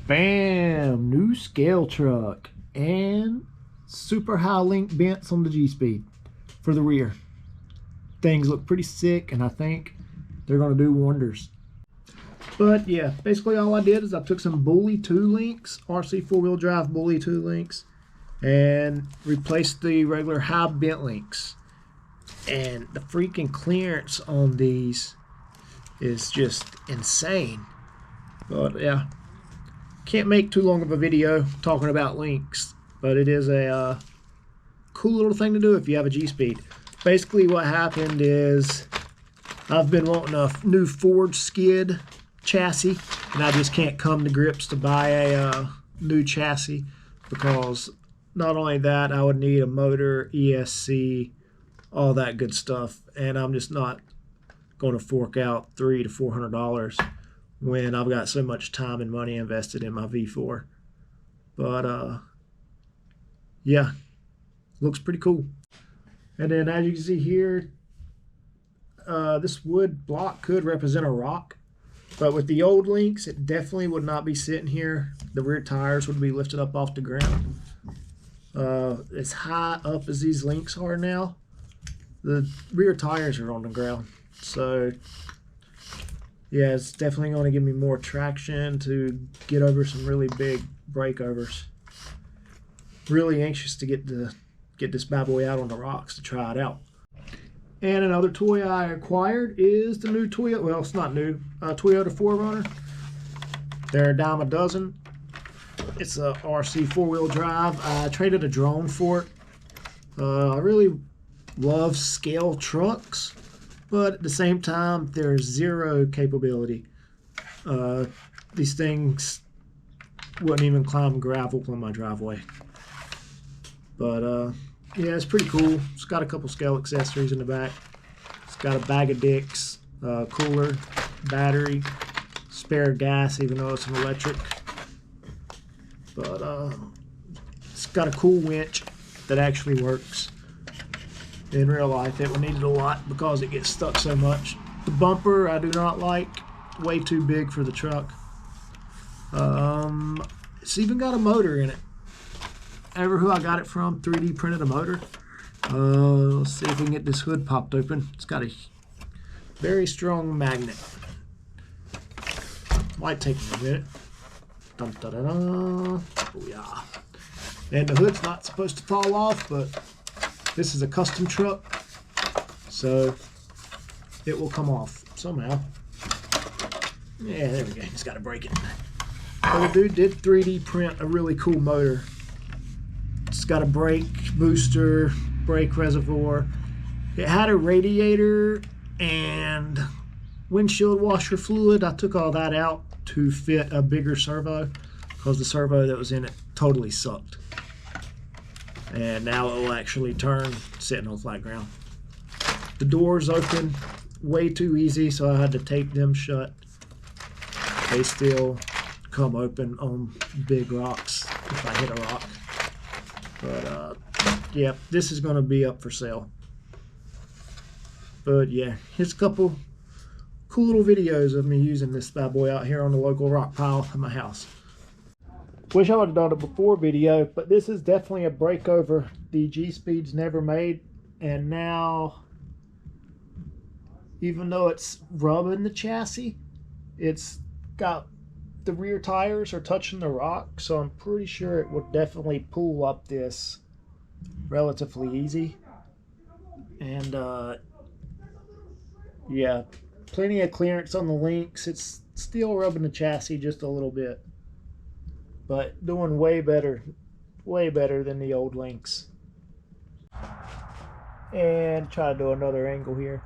Bam! New scale truck and super high link vents on the Gspeed for the rear. Things look pretty sick, and I think they're going to do wonders. But yeah, basically all I did is I took some Bully 2 links, RC 4-wheel drive Bully 2 links, and replaced the regular high bent links. And the freaking clearance on these is just insane. But yeah, can't make too long of a video talking about links, but it is a cool little thing to do if you have a Gspeed. Basically what happened is I've been wanting a new Ford skid chassis, and I just can't come to grips to buy a new chassis, because not only that, I would need a motor, ESC, all that good stuff, and I'm just not going to fork out $300 to $400 when I've got so much time and money invested in my V4. But yeah, looks pretty cool. And then as you can see here, this wood block could represent a rock, but with the old links, it definitely would not be sitting here. The rear tires would be lifted up off the ground. As high up as these links are now, the rear tires are on the ground. So yeah, it's definitely going to give me more traction to get over some really big breakovers. Really anxious to get this bad boy out on the rocks to try it out. And another toy I acquired is the new Toyota. Well, it's not new. Toyota 4Runner. They're a dime a dozen. It's a RC 4-wheel drive. I traded a drone for it. I really love scale trucks, but at the same time, there's zero capability. These things wouldn't even climb gravel on my driveway. But yeah, it's pretty cool. It's got a couple scale accessories in the back. It's got a bag of dicks, cooler, battery, spare gas, even though it's an electric. But it's got a cool winch that actually works. In real life, it would need it a lot because it gets stuck so much. The bumper I do not like, way too big for the truck. It's even got a motor in it. Ever who I got it from 3D printed a motor. Let's see if we can get this hood popped open. It's got a very strong magnet. Might take me a minute. Dun, dun, dun, dun. Oh yeah. And the hood's not supposed to fall off, but this is a custom truck, so it will come off somehow. Yeah, there we go. Just got to break it. Well, the dude did 3D print a really cool motor. It's got a brake booster, brake reservoir. It had a radiator and windshield washer fluid. I took all that out to fit a bigger servo because the servo that was in it totally sucked. And now it will actually turn sitting on flat ground. The doors open way too easy, so I had to tape them shut. They still come open on big rocks if I hit a rock. But yeah, this is going to be up for sale. But yeah, here's a couple cool little videos of me using this bad boy out here on the local rock pile at my house. Wish I would have done it before video, but this is definitely a breakover the Gspeed's never made. And now, even though it's rubbing the chassis, it's got the rear tires are touching the rock, so I'm pretty sure it will definitely pull up this relatively easy. And yeah, plenty of clearance on the links. It's still rubbing the chassis just a little bit, but doing way better than the old links. And try to do another angle here.